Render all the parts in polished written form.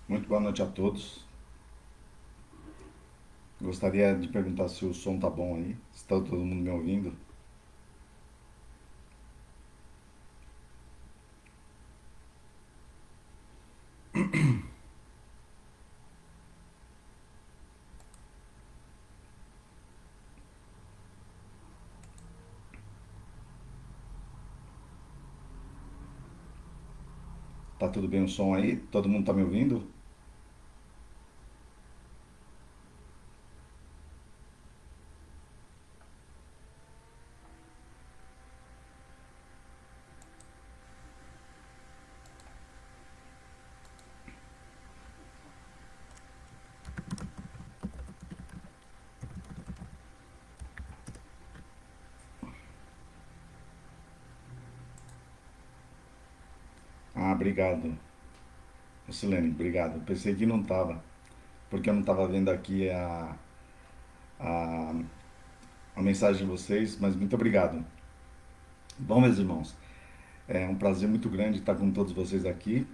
Muito boa noite a todos. Gostaria de perguntar se o som tá bom aí, se está todo mundo me ouvindo. Tá tudo bem o som aí? Todo mundo tá me ouvindo? Ah, obrigado. Silene, obrigado. Pensei que não tava, porque eu não tava vendo aqui a, a mensagem de vocês, mas muito obrigado. Bom, meus irmãos, é um prazer muito grande estar com todos vocês aqui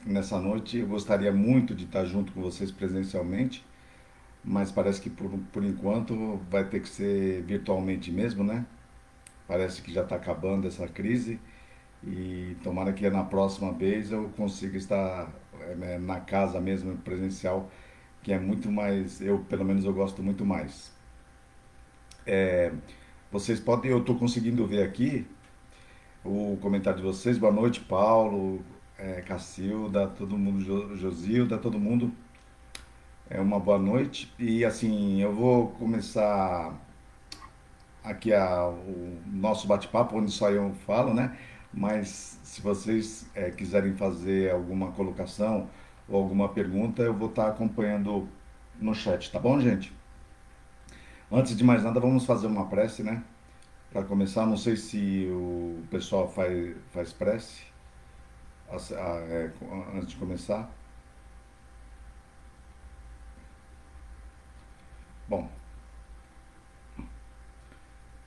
nessa noite. Eu gostaria muito de estar junto com vocês presencialmente, mas parece que por enquanto vai ter que ser virtualmente mesmo, né? Parece que já está acabando essa crise e tomara que na próxima vez eu consiga estar na casa mesmo, presencial, que é muito mais, eu pelo menos eu gosto muito mais. Vocês podem, eu estou conseguindo ver aqui o comentário de vocês. Boa noite, Paulo, Cacilda, todo mundo, Josilda, todo mundo. É uma boa noite. E assim, eu vou começar aqui o nosso bate-papo, onde só eu falo, né? Mas se vocês quiserem fazer alguma colocação ou alguma pergunta, eu vou estar acompanhando no chat, tá bom, gente? Antes de mais nada, vamos fazer uma prece, né? Para começar, não sei se o pessoal faz prece antes de começar. Bom,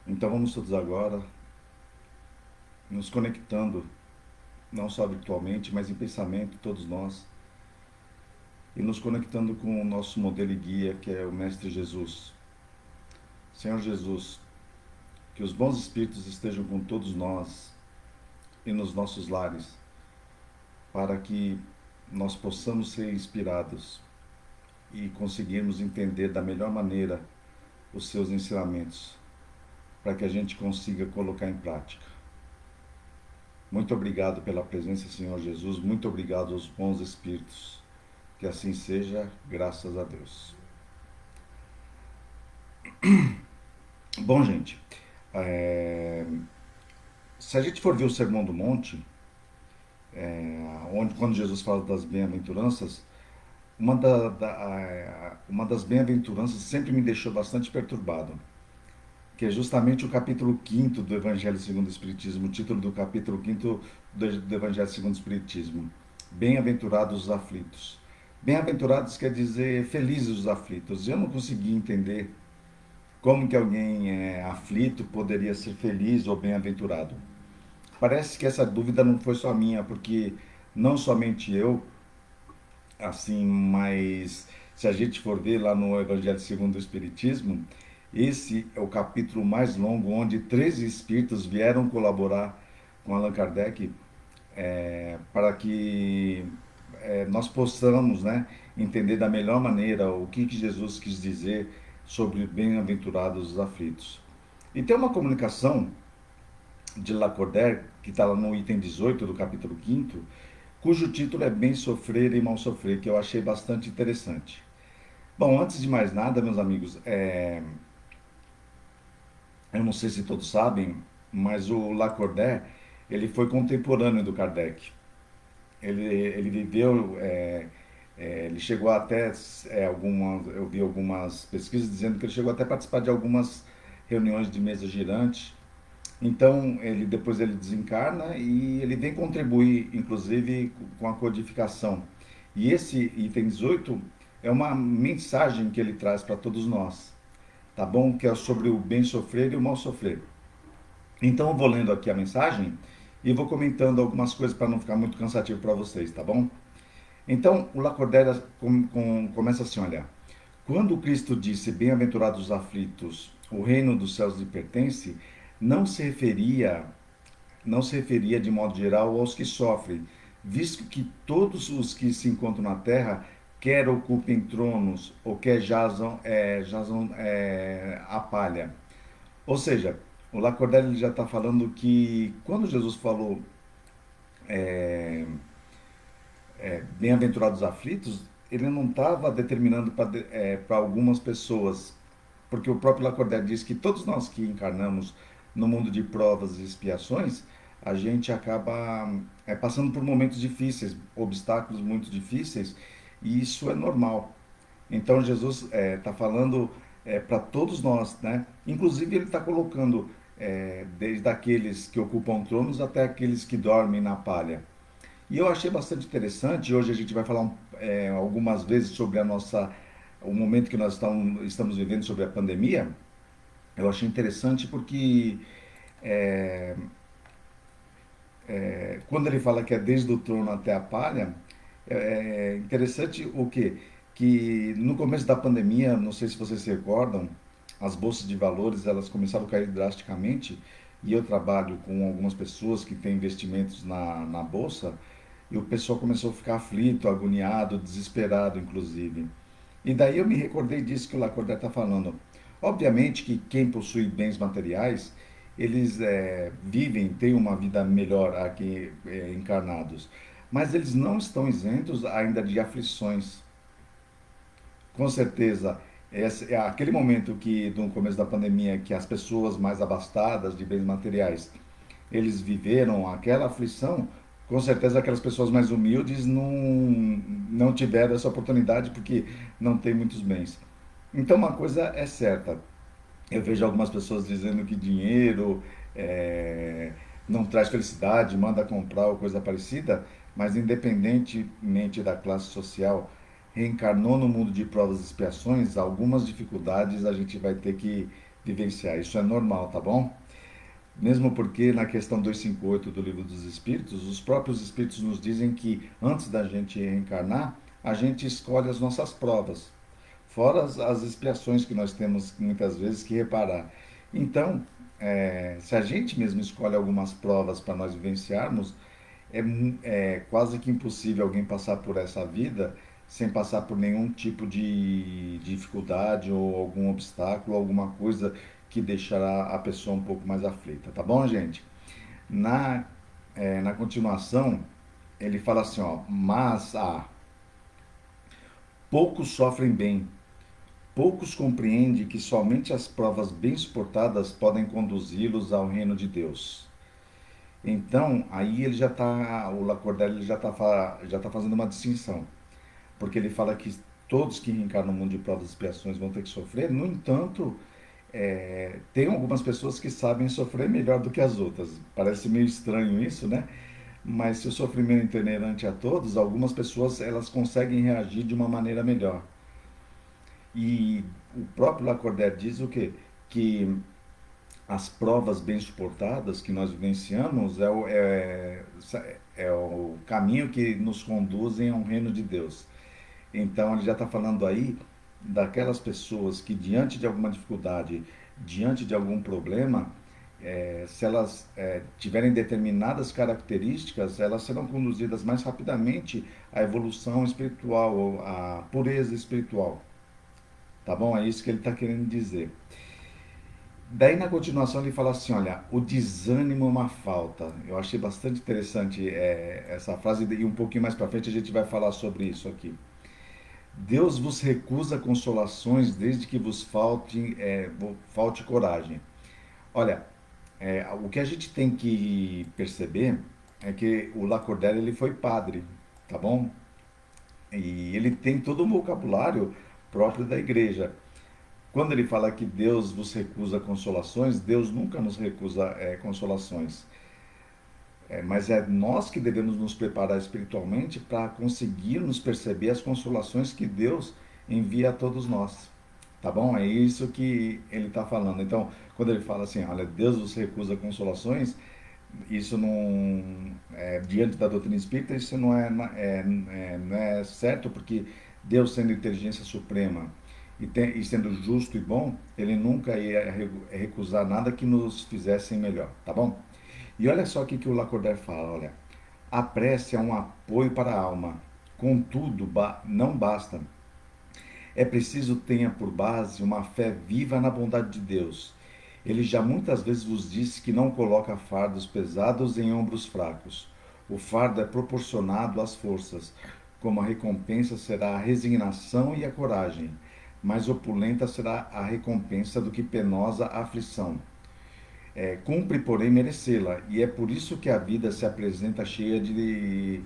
então vamos todos agora nos conectando, não só virtualmente, mas em pensamento, todos nós, e nos conectando com o nosso modelo e guia, que é o Mestre Jesus. Senhor Jesus, que os bons espíritos estejam com todos nós e nos nossos lares, para que nós possamos ser inspirados e conseguirmos entender da melhor maneira os seus ensinamentos, para que a gente consiga colocar em prática. Muito obrigado pela presença, Senhor Jesus. Muito obrigado aos bons espíritos. Que assim seja, graças a Deus. Bom, gente, é, se a gente for ver o Sermão do Monte, onde quando Jesus fala das bem-aventuranças, uma das bem-aventuranças sempre me deixou bastante perturbado, que é justamente o capítulo 5º do Evangelho segundo o Espiritismo, o título do capítulo 5º do Evangelho segundo o Espiritismo. Bem-aventurados os aflitos. Bem-aventurados quer dizer felizes os aflitos. Eu não consegui entender como que alguém aflito poderia ser feliz ou bem-aventurado. Parece que essa dúvida não foi só minha, porque não somente eu, assim, mas se a gente for ver lá no Evangelho segundo o Espiritismo, esse é o capítulo mais longo, onde 13 espíritos vieram colaborar com Allan Kardec para que nós possamos, né, entender da melhor maneira o que Jesus quis dizer sobre bem-aventurados os aflitos. E tem uma comunicação de Lacordaire, que está lá no item 18 do capítulo 5º, cujo título é Bem Sofrer e Mal Sofrer, que eu achei bastante interessante. Bom, antes de mais nada, meus amigos, eu não sei se todos sabem, mas o Lacordaire, ele foi contemporâneo do Kardec. Ele viveu Ele chegou até, eu vi algumas pesquisas dizendo que ele chegou até a participar de algumas reuniões de mesa girante. Então, depois ele desencarna e ele vem contribuir, inclusive, com a codificação. E esse item 18 é uma mensagem que ele traz para todos nós, tá bom? Que é sobre o bem sofrer e o mal sofrer. Então, eu vou lendo aqui a mensagem e vou comentando algumas coisas para não ficar muito cansativo para vocês, tá bom? Então, o Lacordaire começa assim, olha. Quando Cristo disse, bem-aventurados os aflitos, o reino dos céus lhe pertence, não se referia, não se referia de modo geral aos que sofrem, visto que todos os que se encontram na terra, quer ocupem tronos, ou quer jazam a palha. Ou seja, o Lacordaire já está falando que quando Jesus falou bem-aventurados aflitos, ele não estava determinando para algumas pessoas, porque o próprio Lacordaire diz que todos nós que encarnamos no mundo de provas e expiações, a gente acaba passando por momentos difíceis, obstáculos muito difíceis, e isso é normal. Então Jesus está falando para todos nós, né? Inclusive ele está colocando desde aqueles que ocupam tronos até aqueles que dormem na palha. E eu achei bastante interessante. Hoje a gente vai falar algumas vezes sobre o momento que nós estamos vivendo sobre a pandemia. Eu achei interessante porque quando ele fala que é desde o trono até a palha, é interessante o quê? Que no começo da pandemia, não sei se vocês se recordam, as bolsas de valores elas começaram a cair drasticamente e eu trabalho com algumas pessoas que têm investimentos na bolsa e o pessoal começou a ficar aflito, agoniado, desesperado, inclusive. E daí eu me recordei disso que o Lacordaire está falando. Obviamente que quem possui bens materiais, eles vivem, têm uma vida melhor aqui encarnados. Mas eles não estão isentos ainda de aflições. Com certeza, esse é aquele momento que, no começo da pandemia, que as pessoas mais abastadas de bens materiais, eles viveram aquela aflição, com certeza aquelas pessoas mais humildes não tiveram essa oportunidade porque não tem muitos bens. Então uma coisa é certa, eu vejo algumas pessoas dizendo que dinheiro não traz felicidade, manda comprar ou coisa parecida, mas independentemente da classe social, reencarnou no mundo de provas e expiações, algumas dificuldades a gente vai ter que vivenciar. Isso é normal, tá bom? Mesmo porque na questão 258 do Livro dos Espíritos, os próprios Espíritos nos dizem que antes da gente reencarnar, a gente escolhe as nossas provas, fora as expiações que nós temos muitas vezes que reparar. Então, se a gente mesmo escolhe algumas provas para nós vivenciarmos, é quase que impossível alguém passar por essa vida sem passar por nenhum tipo de dificuldade ou algum obstáculo, alguma coisa que deixará a pessoa um pouco mais aflita, tá bom, gente? Na, na continuação, ele fala assim, ó, mas poucos sofrem bem, poucos compreendem que somente as provas bem suportadas podem conduzi-los ao reino de Deus. Então, aí o Lacordaire já tá fazendo uma distinção, porque ele fala que todos que reencarnam no mundo de provas e expiações vão ter que sofrer, no entanto, tem algumas pessoas que sabem sofrer melhor do que as outras. Parece meio estranho isso, né? Mas se o sofrimento é inerente a todos, algumas pessoas elas conseguem reagir de uma maneira melhor. E o próprio Lacordaire diz o quê? Que as provas bem suportadas que nós vivenciamos é o caminho que nos conduzem ao reino de Deus. Então ele já está falando aí daquelas pessoas que diante de alguma dificuldade, diante de algum problema, se elas tiverem determinadas características, elas serão conduzidas mais rapidamente à evolução espiritual, à pureza espiritual. Tá bom? É isso que ele está querendo dizer. Daí na continuação ele fala assim, olha, o desânimo é uma falta. Eu achei bastante interessante essa frase e um pouquinho mais para frente a gente vai falar sobre isso aqui. Deus vos recusa consolações desde que vos falte coragem. Olha, o que a gente tem que perceber é que o Lacordaire ele foi padre, tá bom? E ele tem todo um vocabulário próprio da igreja. Quando ele fala que Deus vos recusa consolações, Deus nunca nos recusa consolações. Mas é nós que devemos nos preparar espiritualmente para conseguirmos perceber as consolações que Deus envia a todos nós. Tá bom? É isso que ele está falando. Então, quando ele fala assim, olha, Deus vos recusa consolações, isso não diante da doutrina espírita, isso não é certo, porque Deus, sendo inteligência suprema e sendo justo e bom, ele nunca ia recusar nada que nos fizesse melhor, tá bom? E olha só o que o Lacordaire fala, olha, a prece é um apoio para a alma, contudo, não basta. É preciso tenha por base uma fé viva na bondade de Deus. Ele já muitas vezes vos disse que não coloca fardos pesados em ombros fracos. O fardo é proporcionado às forças, como a recompensa será a resignação e a coragem, mais opulenta será a recompensa do que penosa a aflição. Cumpre, porém, merecê-la, e é por isso que a vida se apresenta cheia de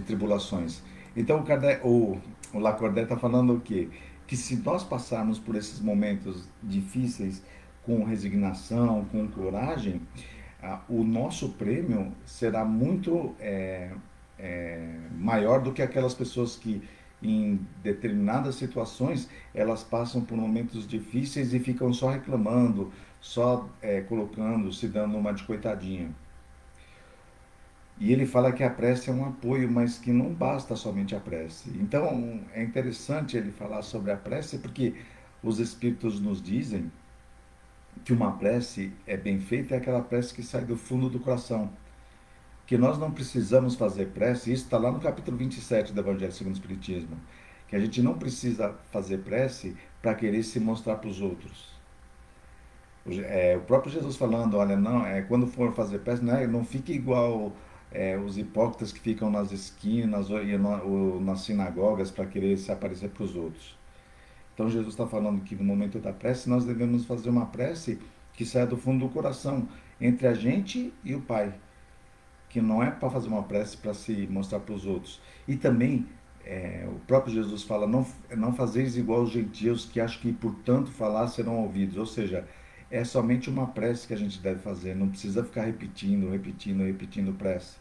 tribulações. Então, o Lacordaire está falando o quê? Que se nós passarmos por esses momentos difíceis com resignação, com coragem, o nosso prêmio será muito maior do que aquelas pessoas que em determinadas situações elas passam por momentos difíceis e ficam só reclamando, só colocando, se dando uma de coitadinha. E ele fala que a prece é um apoio, mas que não basta somente a prece. Então é interessante ele falar sobre a prece, porque os espíritos nos dizem que uma prece é bem feita, é aquela prece que sai do fundo do coração. Que nós não precisamos fazer prece, isso está lá no capítulo 27 do Evangelho segundo o Espiritismo, que a gente não precisa fazer prece para querer se mostrar para os outros. O próprio Jesus falando, olha, não, quando for fazer prece, não fique igual os hipócritas que ficam nas esquinas ou nas sinagogas para querer se aparecer para os outros. Então Jesus está falando que no momento da prece nós devemos fazer uma prece que saia do fundo do coração, entre a gente e o Pai, que não é para fazer uma prece para se mostrar para os outros. E também o próprio Jesus fala, não fazeis igual os gentios que acham que por tanto falar serão ouvidos. Ou seja, é somente uma prece que a gente deve fazer, não precisa ficar repetindo, repetindo, repetindo prece.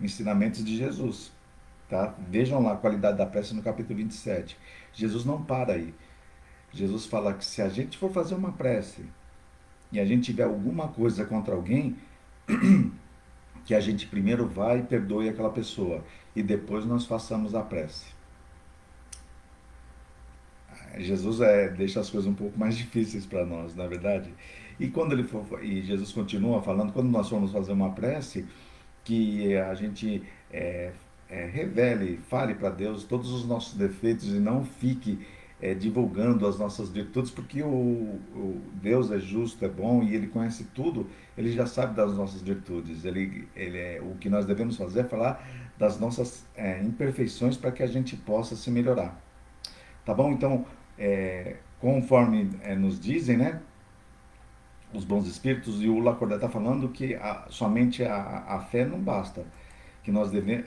Ensinamentos de Jesus. Tá? Vejam lá a qualidade da prece no capítulo 27. Jesus não para aí. Jesus fala que se a gente for fazer uma prece e a gente tiver alguma coisa contra alguém, que a gente primeiro vai e perdoe aquela pessoa e depois nós façamos a prece. Jesus deixa as coisas um pouco mais difíceis para nós, na verdade. E Jesus continua falando, quando nós formos fazer uma prece, que a gente revele, fale para Deus todos os nossos defeitos e não fique divulgando as nossas virtudes, porque o Deus é justo, é bom e Ele conhece tudo, Ele já sabe das nossas virtudes. O que nós devemos fazer é falar das nossas imperfeições para que a gente possa se melhorar. Tá bom? Então, conforme nos dizem, né? Os bons espíritos, e o Lacordaire está falando que somente a fé não basta, que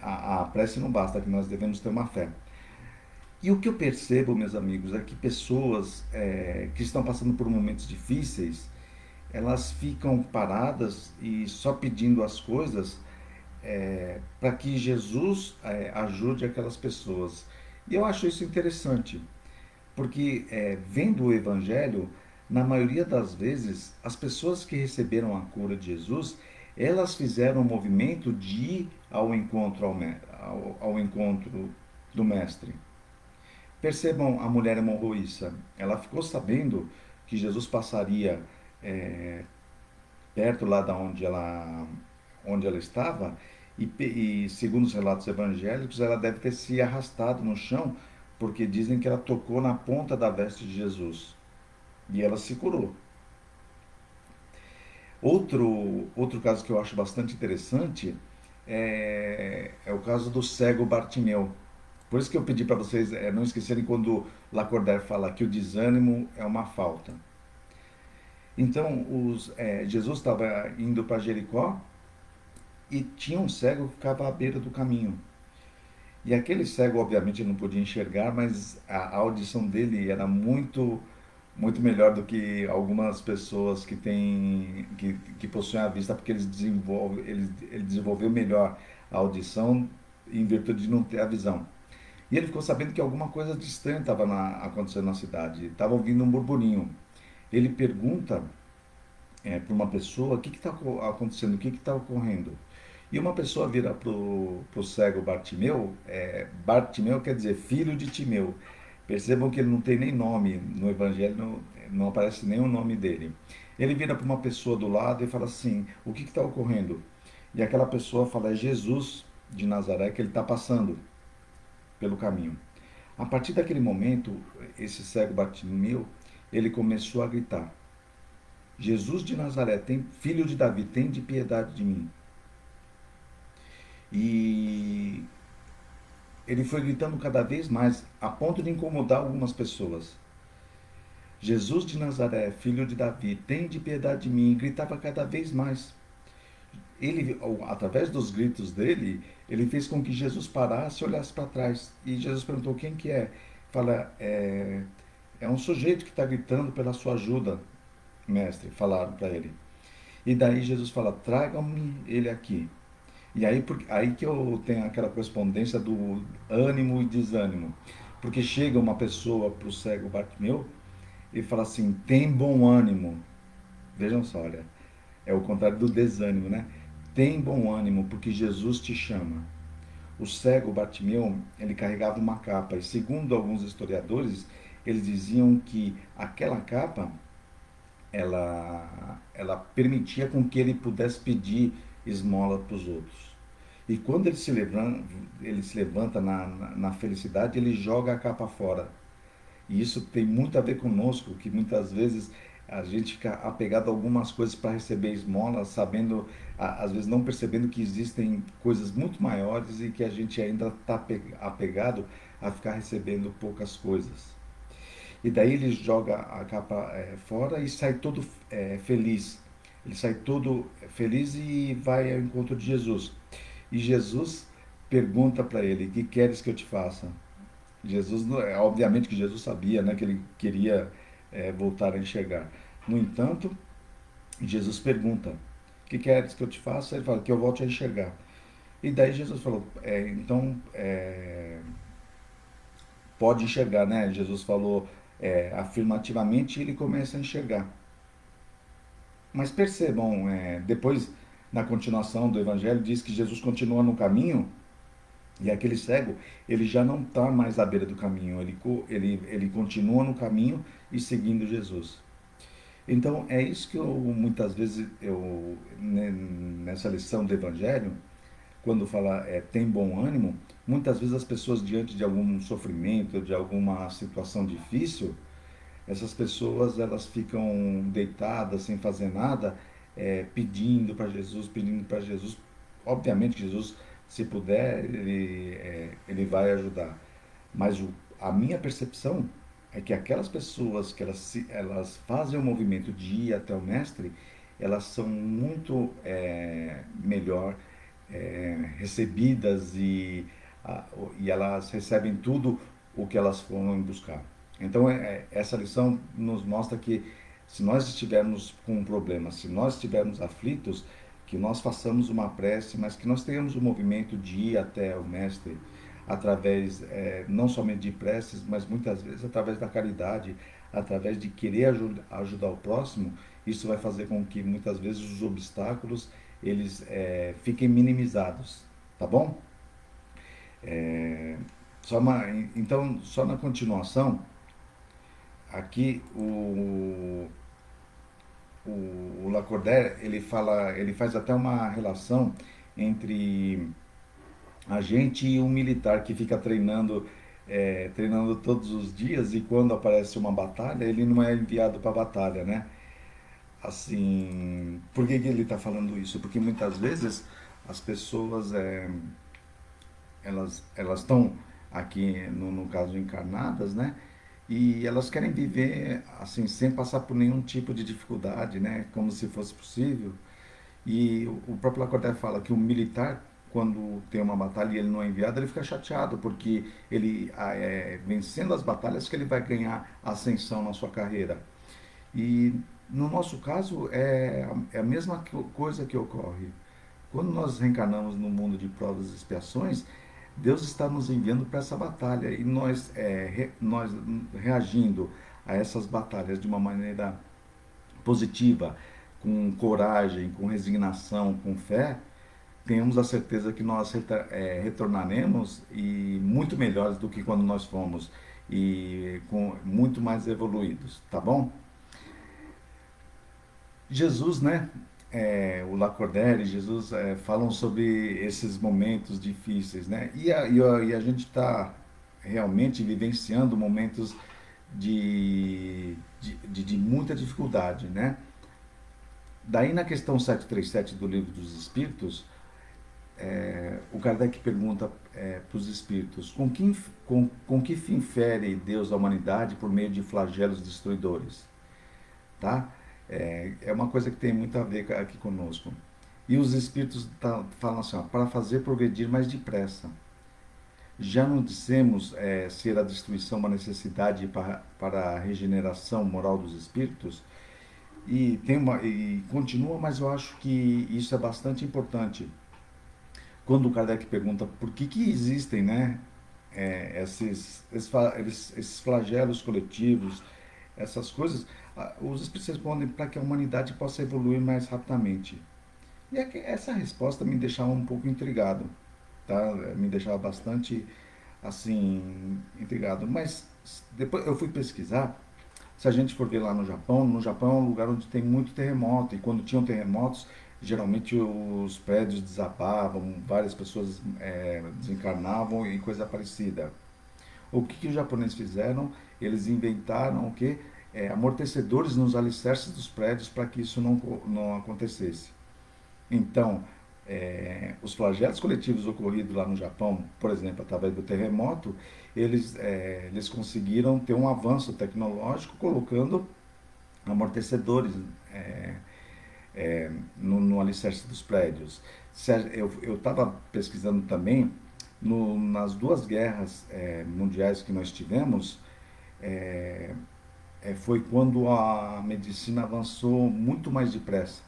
a prece não basta, que nós devemos ter uma fé. E o que eu percebo, meus amigos, é que pessoas que estão passando por momentos difíceis, elas ficam paradas e só pedindo as coisas para que Jesus ajude aquelas pessoas. E eu acho isso interessante, porque vendo o Evangelho, na maioria das vezes, as pessoas que receberam a cura de Jesus, elas fizeram o movimento de ir ao encontro do Mestre. Percebam a mulher hemorroíça. Ela ficou sabendo que Jesus passaria perto lá da onde ela estava, e segundo os relatos evangélicos, ela deve ter se arrastado no chão, porque dizem que ela tocou na ponta da veste de Jesus. E ela se curou. Outro caso que eu acho bastante interessante é o caso do cego Bartimeu. Por isso que eu pedi para vocês não esquecerem quando Lacordaire fala que o desânimo é uma falta. Então, Jesus estava indo para Jericó e tinha um cego que ficava à beira do caminho. E aquele cego, obviamente, não podia enxergar, mas a audição dele era muito melhor do que algumas pessoas que possuem a vista, porque ele desenvolveu melhor a audição em virtude de não ter a visão. E ele ficou sabendo que alguma coisa de estranho estava acontecendo na cidade. Estava ouvindo um burburinho. Ele pergunta para uma pessoa o que está acontecendo, o que está ocorrendo. E uma pessoa vira para o cego Bartimeu, Bartimeu quer dizer filho de Timeu. Percebam que ele não tem nem nome no Evangelho, não aparece nem o nome dele. Ele vira para uma pessoa do lado e fala assim: o que está ocorrendo? E aquela pessoa fala: é Jesus de Nazaré que ele está passando pelo caminho. A partir daquele momento, esse cego Bartimeu, ele começou a gritar: Jesus de Nazaré, filho de Davi, tem de piedade de mim. E ele foi gritando cada vez mais, a ponto de incomodar algumas pessoas. Jesus de Nazaré, filho de Davi, tem de piedade de mim. E gritava cada vez mais. Ele, através dos gritos dele, ele fez com que Jesus parasse e olhasse para trás. E Jesus perguntou: quem que é? Fala: é um sujeito que está gritando pela sua ajuda, mestre. Falaram para ele. E daí Jesus fala: tragam-me ele aqui. E aí, aí que eu tenho aquela correspondência do ânimo e desânimo. Porque chega uma pessoa para o cego Bartimeu e fala assim: tem bom ânimo. Vejam só, olha, é o contrário do desânimo, né? Tem bom ânimo, porque Jesus te chama. O cego Bartimeu, ele carregava uma capa, e segundo alguns historiadores, eles diziam que aquela capa, ela permitia com que ele pudesse pedir esmola para os outros. E quando ele se levanta na felicidade, ele joga a capa fora. E isso tem muito a ver conosco, que muitas vezes a gente fica apegado a algumas coisas para receber esmola, sabendo, às vezes não percebendo que existem coisas muito maiores e que a gente ainda está apegado a ficar recebendo poucas coisas. E daí ele joga a capa fora e sai todo feliz. Ele sai todo feliz e vai ao encontro de Jesus. E Jesus pergunta para ele: que queres que eu te faça? Jesus, obviamente que Jesus sabia, né, que ele queria voltar a enxergar. No entanto, Jesus pergunta: que queres que eu te faça? Ele fala: que eu volte a enxergar. E daí Jesus falou: então pode enxergar, né? Jesus falou afirmativamente e ele começa a enxergar. Mas percebam, depois, na continuação do Evangelho, diz que Jesus continua no caminho e aquele cego, ele já não está mais à beira do caminho, ele continua no caminho e seguindo Jesus. Então, é isso que eu, muitas vezes, nessa lição do Evangelho, quando fala tem bom ânimo, muitas vezes as pessoas, diante de algum sofrimento, de alguma situação difícil, essas pessoas elas ficam deitadas sem fazer nada, pedindo para Jesus, pedindo para Jesus. Obviamente, Jesus, se puder, ele vai ajudar. Mas a minha percepção é que aquelas pessoas que elas fazem o movimento de ir até o mestre, elas são muito melhor recebidas e elas recebem tudo o que elas foram buscar. Então, essa lição nos mostra que se nós estivermos com um problema, se nós estivermos aflitos, que nós façamos uma prece, mas que nós tenhamos o movimento de ir até o Mestre através não somente de preces, mas muitas vezes através da caridade, através de querer ajudar o próximo. Isso vai fazer com que muitas vezes os obstáculos eles fiquem minimizados, tá bom? É, então, só na continuação, aqui o Lacordaire ele faz até uma relação entre a gente e um militar que fica treinando todos os dias e quando aparece uma batalha ele não é enviado para a batalha, né? Assim, por que ele está falando isso? Porque muitas vezes as pessoas elas estão aqui no caso encarnadas, né? E elas querem viver assim sem passar por nenhum tipo de dificuldade, né? Como se fosse possível. E o próprio Lacordaire fala que o militar quando tem uma batalha e ele não é enviado, ele fica chateado, porque ele vencendo as batalhas que ele vai ganhar ascensão na sua carreira. E no nosso caso é a mesma coisa que ocorre. Quando nós reencarnamos no mundo de provas e expiações, Deus está nos enviando para essa batalha e nós reagindo a essas batalhas de uma maneira positiva, com coragem, com resignação, com fé, tenhamos a certeza que nós retornaremos e muito melhores do que quando nós fomos e com muito mais evoluídos, tá bom? Jesus, né? O Lacordaire, Jesus falam sobre esses momentos difíceis, né? E a gente está realmente vivenciando momentos de muita dificuldade, né? Daí na questão 737 do Livro dos Espíritos, o Kardec pergunta para os espíritos: com que fim fere Deus a humanidade por meio de flagelos destruidores? Tá? É uma coisa que tem muito a ver aqui conosco. E os espíritos falam assim: ó, para fazer progredir mais depressa. Já não dissemos ser a destruição uma necessidade para a regeneração moral dos espíritos? E continua, mas eu acho que isso é bastante importante. Quando o Kardec pergunta por que existem, né, esses flagelos coletivos, essas coisas, os espíritos respondem para que a humanidade possa evoluir mais rapidamente. E essa resposta me deixava um pouco intrigado, tá? Me deixava bastante, assim, intrigado. Mas depois eu fui pesquisar. Se a gente for ver lá no Japão é um lugar onde tem muito terremoto, e quando tinham terremotos, geralmente os prédios desabavam, várias pessoas desencarnavam e coisa parecida. O que os japoneses fizeram? Eles inventaram o quê? Amortecedores nos alicerces dos prédios para que isso não acontecesse. Então, os flagelos coletivos ocorridos lá no Japão, por exemplo, através do terremoto, eles conseguiram ter um avanço tecnológico colocando amortecedores é, no alicerce dos prédios. Eu estava pesquisando também nas duas guerras mundiais que nós tivemos, foi quando a medicina avançou muito mais depressa.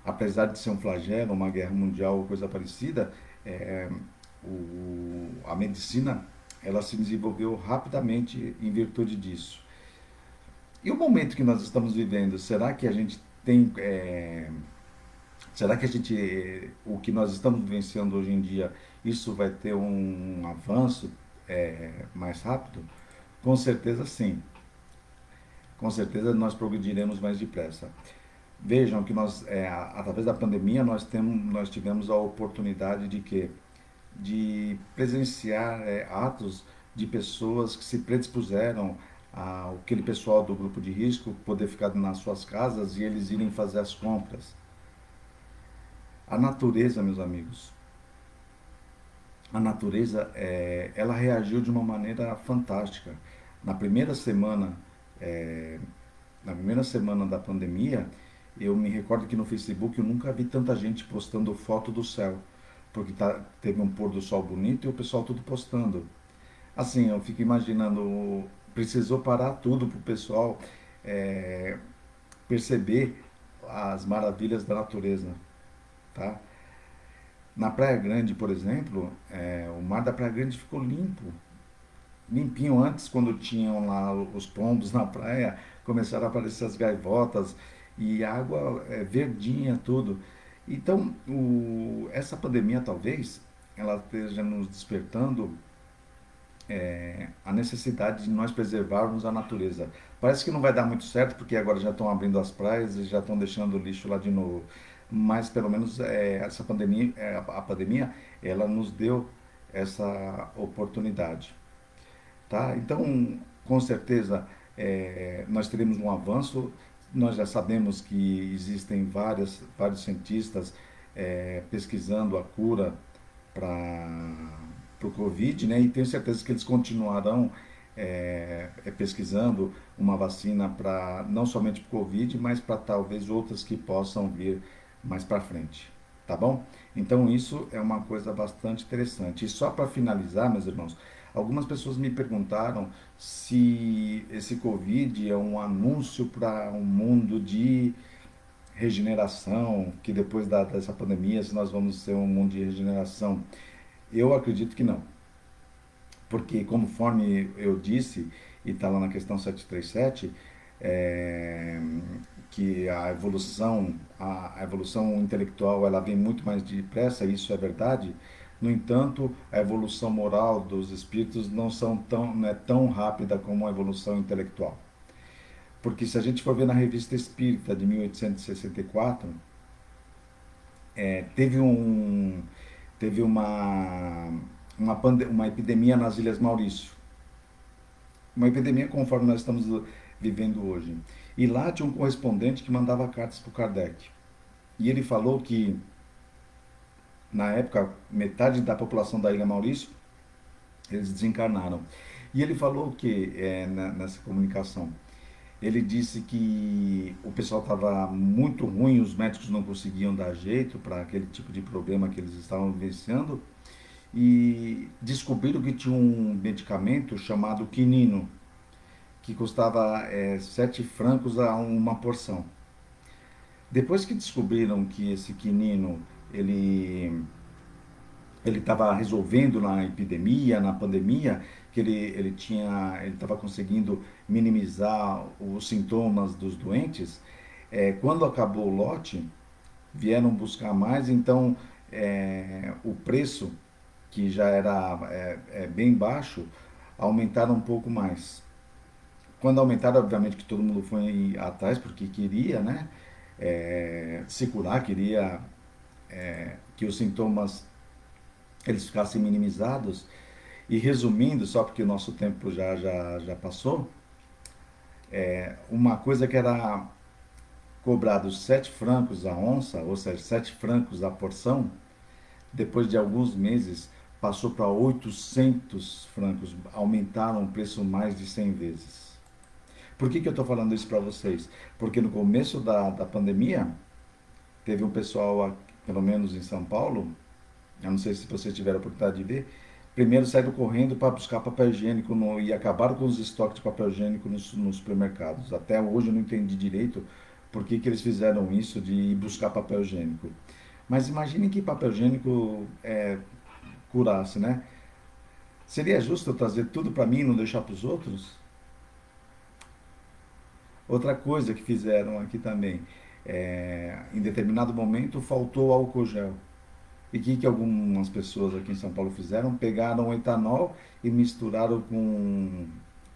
Apesar de ser um flagelo, uma guerra mundial ou coisa parecida, é, a medicina ela se desenvolveu rapidamente em virtude disso. E o momento que nós estamos vivendo, será que a gente tem, será que o que nós estamos vivenciando hoje em dia, isso vai ter um avanço mais rápido? Com certeza sim. Com certeza nós progrediremos mais depressa. Vejam que através da pandemia, nós tivemos a oportunidade de quê? De presenciar atos de pessoas que se predispuseram aquele pessoal do grupo de risco poder ficar nas suas casas e eles irem fazer as compras. A natureza, meus amigos, a natureza, ela reagiu de uma maneira fantástica. Na primeira semana, é, na primeira semana da pandemia, eu me recordo que no Facebook eu nunca vi tanta gente postando foto do céu, porque teve um pôr do sol bonito e o pessoal tudo postando. Assim, eu fico imaginando, precisou parar tudo para o pessoal é, perceber as maravilhas da natureza, tá? Na Praia Grande, por exemplo, o mar da Praia Grande ficou limpo, limpinho. Antes, quando tinham lá os pombos na praia, começaram a aparecer as gaivotas e água verdinha, tudo. Então, essa pandemia talvez ela esteja nos despertando a necessidade de nós preservarmos a natureza. Parece que não vai dar muito certo, porque agora já estão abrindo as praias e já estão deixando o lixo lá de novo. Mas pelo menos essa pandemia, a pandemia, ela nos deu essa oportunidade. Tá? Então, com certeza, nós teremos um avanço. Nós já sabemos que existem vários cientistas pesquisando a cura para o Covid, né? E tenho certeza que eles continuarão pesquisando uma vacina para não somente para o Covid, mas para talvez outras que possam vir mais para frente. tá bom? Então isso é uma coisa bastante interessante. E só para finalizar, meus irmãos, algumas pessoas me perguntaram se esse Covid é um anúncio para um mundo de regeneração, que depois dessa pandemia, se nós vamos ter um mundo de regeneração. Eu acredito que não, porque conforme eu disse, e está lá na questão 737, é, que a evolução intelectual ela vem muito mais depressa, isso é verdade. No entanto, a evolução moral dos espíritos não é tão rápida como a evolução intelectual. Porque se a gente for ver na Revista Espírita de 1864, teve teve uma epidemia nas Ilhas Maurício. Uma epidemia conforme nós estamos vivendo hoje. E lá tinha um correspondente que mandava cartas para o Kardec. E ele falou que, na época, metade da população da Ilha Maurício, eles desencarnaram. E ele falou que, nessa comunicação, ele disse que o pessoal estava muito ruim, os médicos não conseguiam dar jeito para aquele tipo de problema que eles estavam vivenciando, e descobriram que tinha um medicamento chamado quinino, que custava 7 francos a uma porção. Depois que descobriram que esse quinino ele ele estava resolvendo na epidemia, na pandemia, que ele estava conseguindo minimizar os sintomas dos doentes, quando acabou o lote, vieram buscar mais, então o preço, que já era bem baixo, aumentaram um pouco mais. Quando aumentaram, obviamente que todo mundo foi atrás porque queria, né? Se curar, queria que os sintomas eles ficassem minimizados. E resumindo, só porque o nosso tempo já passou, uma coisa que era cobrado 7 francos a onça, ou seja, 7 francos a porção, depois de alguns meses passou para 800 francos, aumentaram o preço mais de 100 vezes. Por que eu estou falando isso para vocês? Porque no começo da pandemia, teve um pessoal, pelo menos em São Paulo, eu não sei se vocês tiveram a oportunidade de ver, primeiro saíram correndo para buscar papel higiênico e acabaram com os estoques de papel higiênico nos supermercados. Até hoje eu não entendi direito por que eles fizeram isso de ir buscar papel higiênico. Mas imaginem que papel higiênico curasse, né? Seria justo eu trazer tudo para mim e não deixar para os outros? Outra coisa que fizeram aqui também, em determinado momento faltou álcool gel. E o que algumas pessoas aqui em São Paulo fizeram? Pegaram o etanol e misturaram com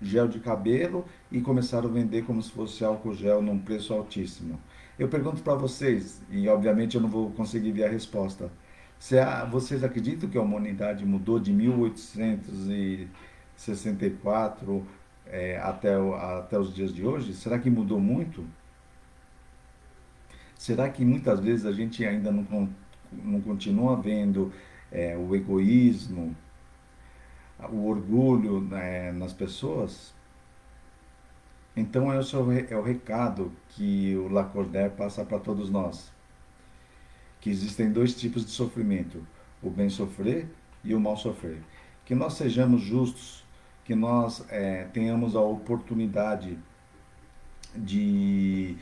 gel de cabelo e começaram a vender como se fosse álcool gel num preço altíssimo. Eu pergunto para vocês, e obviamente eu não vou conseguir ver a resposta. Vocês acreditam que a humanidade mudou de 1864 até os dias de hoje? Será que mudou muito? Será que muitas vezes a gente ainda não continua vendo o egoísmo, o orgulho, né, nas pessoas? Então esse é o recado que o Lacordaire passa para todos nós, que existem dois tipos de sofrimento, o bem sofrer e o mal sofrer. Que nós sejamos justos, que nós tenhamos a oportunidade de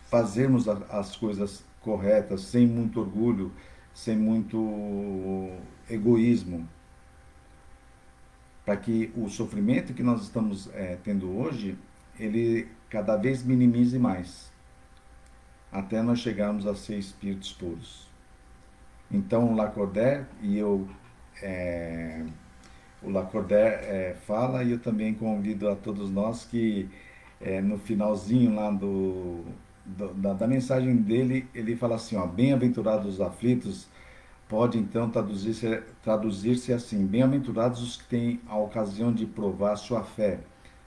fazermos as coisas corretas, sem muito orgulho, sem muito egoísmo, para que o sofrimento que nós estamos tendo hoje, ele cada vez minimize mais, até nós chegarmos a ser espíritos puros. Então, o Lacordaire fala, e eu também convido a todos nós que no finalzinho lá da mensagem dele, ele fala assim, ó, bem-aventurados os aflitos, pode então traduzir-se assim, bem-aventurados os que têm a ocasião de provar sua fé,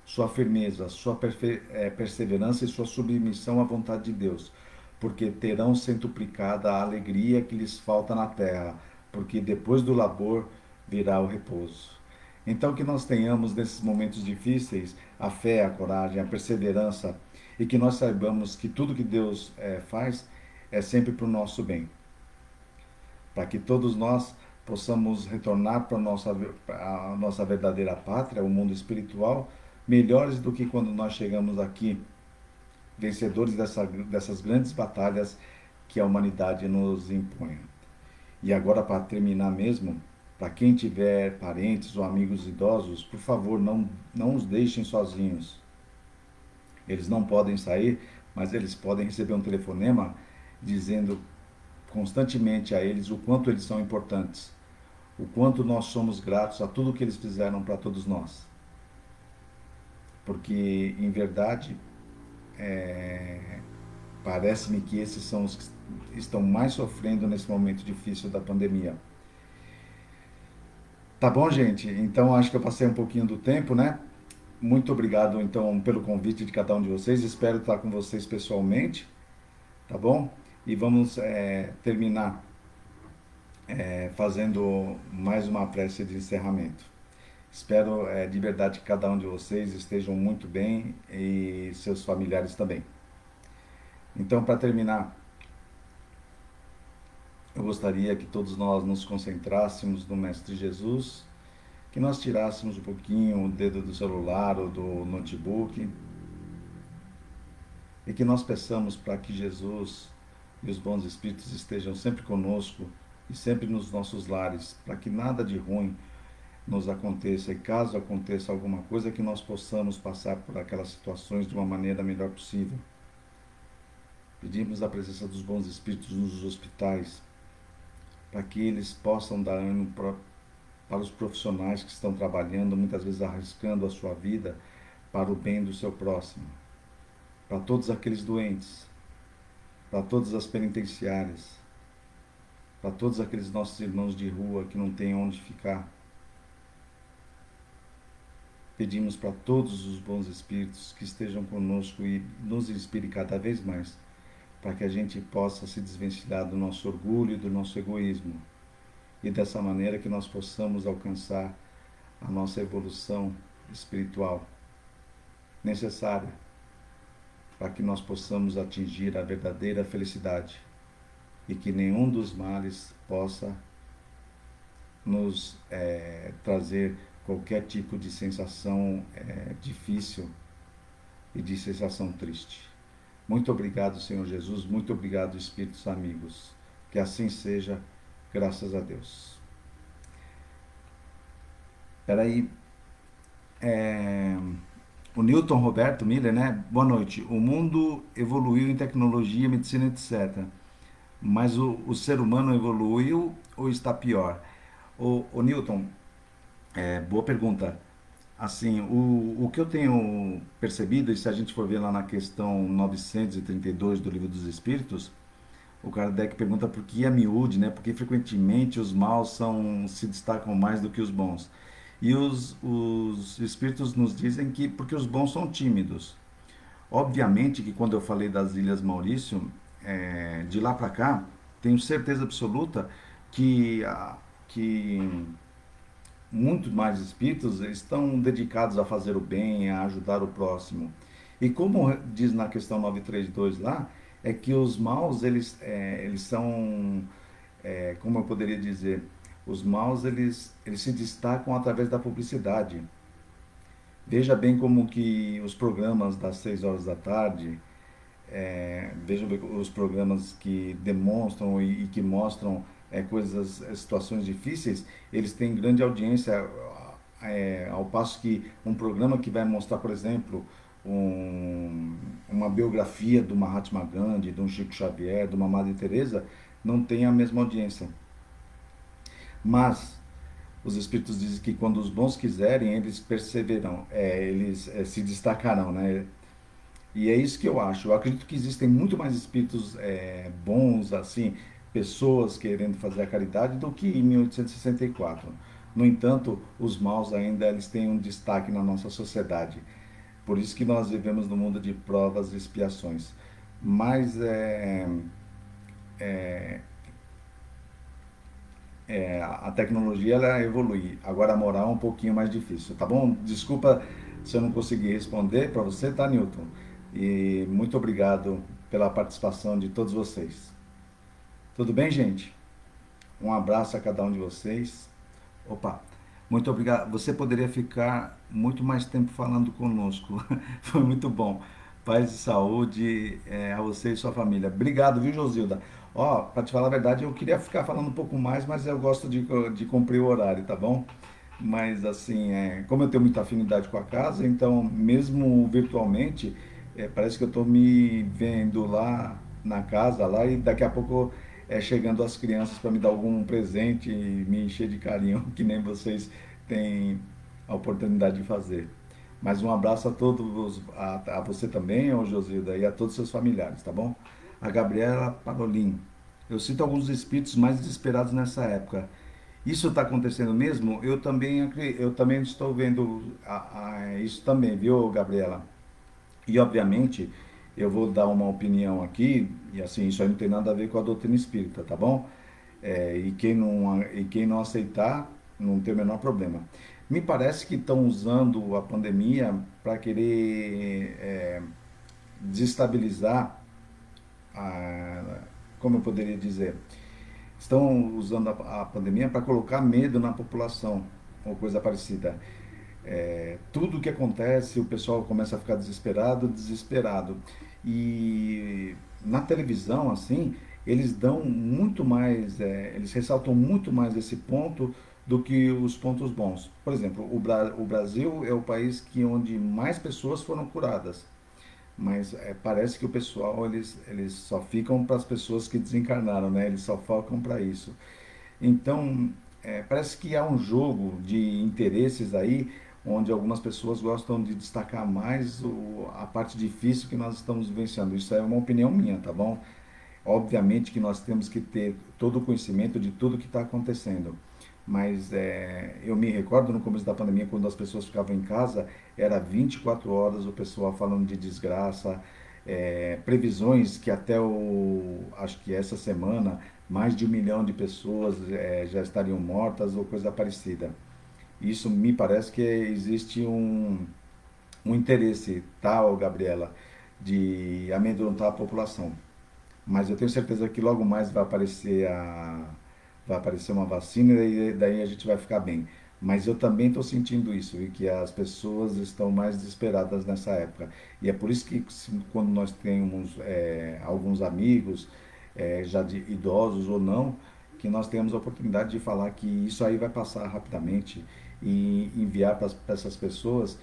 sua firmeza, sua perseverança e sua submissão à vontade de Deus, porque terão centuplicada a alegria que lhes falta na terra, porque depois do labor virá o repouso. Então que nós tenhamos nesses momentos difíceis a fé, a coragem, a perseverança, e que nós saibamos que tudo que Deus faz é sempre para o nosso bem, para que todos nós possamos retornar para a nossa verdadeira pátria, o mundo espiritual, melhores do que quando nós chegamos aqui, vencedores dessas grandes batalhas que a humanidade nos impõe. E agora, para terminar mesmo, para quem tiver parentes ou amigos idosos, por favor, não os deixem sozinhos. Eles não podem sair, mas eles podem receber um telefonema dizendo constantemente a eles o quanto eles são importantes, o quanto nós somos gratos a tudo que eles fizeram para todos nós. Porque, em verdade, parece-me que esses são os que estão mais sofrendo nesse momento difícil da pandemia. Tá bom, gente? Então, acho que eu passei um pouquinho do tempo, né? Muito obrigado, então, pelo convite de cada um de vocês. Espero estar com vocês pessoalmente, tá bom? E vamos terminar fazendo mais uma prece de encerramento. Espero de verdade que cada um de vocês estejam muito bem e seus familiares também. Então, para terminar, eu gostaria que todos nós nos concentrássemos no Mestre Jesus, que nós tirássemos um pouquinho o dedo do celular ou do notebook e que nós peçamos para que Jesus e os bons espíritos estejam sempre conosco e sempre nos nossos lares, para que nada de ruim nos aconteça, e caso aconteça alguma coisa, que nós possamos passar por aquelas situações de uma maneira melhor possível. Pedimos a presença dos bons espíritos nos hospitais, para que eles possam dar ânimo para os profissionais que estão trabalhando, muitas vezes arriscando a sua vida para o bem do seu próximo, para todos aqueles doentes, para todas as penitenciárias, para todos aqueles nossos irmãos de rua que não têm onde ficar. Pedimos para todos os bons espíritos que estejam conosco e nos inspirem cada vez mais, para que a gente possa se desvencilhar do nosso orgulho e do nosso egoísmo, e dessa maneira que nós possamos alcançar a nossa evolução espiritual necessária para que nós possamos atingir a verdadeira felicidade e que nenhum dos males possa nos trazer qualquer tipo de sensação difícil e de sensação triste. Muito obrigado, Senhor Jesus, muito obrigado, Espíritos amigos. Que assim seja, graças a Deus. Espera aí. O Newton Roberto Miller, né? Boa noite. O mundo evoluiu em tecnologia, medicina, etc. Mas o ser humano evoluiu ou está pior? O Newton, boa pergunta. Assim, o que eu tenho percebido, e se a gente for ver lá na questão 932 do Livro dos Espíritos, o Kardec pergunta por que a miúde, né? Porque frequentemente os maus se destacam mais do que os bons. E os espíritos nos dizem que porque os bons são tímidos. Obviamente que quando eu falei das Ilhas Maurício, de lá para cá, tenho certeza absoluta que muito mais espíritos estão dedicados a fazer o bem, a ajudar o próximo. E como diz na questão 932 lá, é que os maus, eles são, como eu poderia dizer, os maus, eles se destacam através da publicidade. Veja bem como que os programas das 6 horas da tarde, vejam bem os programas que demonstram e que mostram coisas, situações difíceis, eles têm grande audiência, ao passo que um programa que vai mostrar, por exemplo, uma biografia do Mahatma Gandhi, de um Chico Xavier, de uma Madre Teresa, não tem a mesma audiência. Mas os espíritos dizem que quando os bons quiserem, eles perseveram, eles se destacarão, né? E é isso que eu acho. Eu acredito que existem muito mais espíritos bons, assim, pessoas querendo fazer a caridade do que em 1864. No entanto, os maus ainda eles têm um destaque na nossa sociedade. Por isso que nós vivemos no mundo de provas e expiações. Mas a tecnologia ela evolui. Agora a moral é um pouquinho mais difícil, tá bom? Desculpa se eu não consegui responder para você, tá, Newton? E muito obrigado pela participação de todos vocês. Tudo bem, gente? Um abraço a cada um de vocês. Opa, muito obrigado. Você poderia ficar muito mais tempo falando conosco. Foi muito bom. Paz e saúde a você e sua família. Obrigado, viu, Josilda? Ó, para te falar a verdade, eu queria ficar falando um pouco mais, mas eu gosto de cumprir o horário, tá bom? Mas assim, como eu tenho muita afinidade com a casa, então mesmo virtualmente, parece que eu estou me vendo lá na casa lá e daqui a pouco chegando as crianças para me dar algum presente e me encher de carinho, que nem vocês têm a oportunidade de fazer. Mas um abraço a todos, a você também, ao Josilda, e a todos os seus familiares, tá bom? A Gabriela Parolin. Eu sinto alguns espíritos mais desesperados nessa época. Isso está acontecendo mesmo? Eu também estou vendo isso também, viu, Gabriela? E, obviamente, eu vou dar uma opinião aqui, e assim, isso aí não tem nada a ver com a doutrina espírita, tá bom? E quem não aceitar, não tem o menor problema. Me parece que estão usando a pandemia para querer desestabilizar, a, como eu poderia dizer, estão usando a pandemia para colocar medo na população, ou coisa parecida. Tudo que acontece, o pessoal começa a ficar desesperado, desesperado. E na televisão, assim, eles dão muito mais, eles ressaltam muito mais esse ponto do que os pontos bons. Por exemplo, o Brasil é o país onde mais pessoas foram curadas. Mas parece que o pessoal, eles só ficam para as pessoas que desencarnaram, né? Eles só focam para isso. Então, parece que há um jogo de interesses aí, onde algumas pessoas gostam de destacar mais a parte difícil que nós estamos vivenciando. Isso é uma opinião minha, tá bom? Obviamente que nós temos que ter todo o conhecimento de tudo que está acontecendo. Mas eu me recordo no começo da pandemia, quando as pessoas ficavam em casa, era 24 horas o pessoal falando de desgraça, previsões que acho que essa semana, mais de 1 milhão de pessoas já estariam mortas ou coisa parecida. Isso me parece que existe um interesse, tal, Gabriela, de amedrontar a população. Mas eu tenho certeza que logo mais vai aparecer uma vacina e daí a gente vai ficar bem. Mas eu também estou sentindo isso e que as pessoas estão mais desesperadas nessa época. E é por isso que quando nós temos alguns amigos, já de idosos ou não, que nós temos a oportunidade de falar que isso aí vai passar rapidamente e enviar para essas pessoas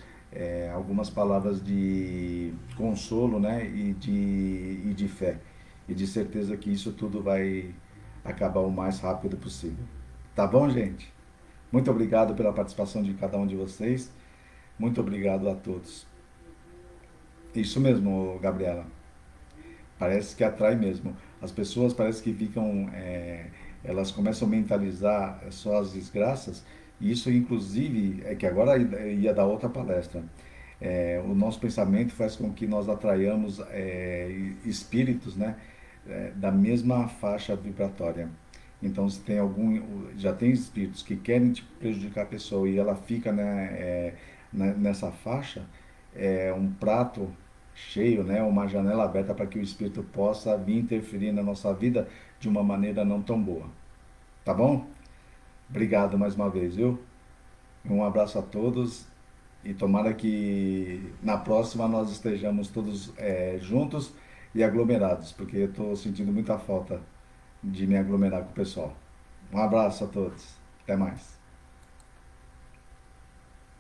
algumas palavras de consolo, né, e de fé e de certeza que isso tudo vai acabar o mais rápido possível. Tá bom, gente? Muito obrigado pela participação de cada um de vocês. Muito obrigado a todos. Isso mesmo, Gabriela. Parece que atrai mesmo. As pessoas parece que ficam, elas começam a mentalizar só as desgraças. E isso, inclusive, é que agora ia dar outra palestra. O nosso pensamento faz com que nós atraiamos espíritos, né, da mesma faixa vibratória. Então, se tem já tem espíritos que querem te prejudicar a pessoa e ela fica, né, nessa faixa, é um prato cheio, né, uma janela aberta para que o espírito possa vir interferir na nossa vida de uma maneira não tão boa. Tá bom? Obrigado mais uma vez, viu? Um abraço a todos e tomara que na próxima nós estejamos todos juntos e aglomerados, porque eu estou sentindo muita falta de me aglomerar com o pessoal. Um abraço a todos. Até mais.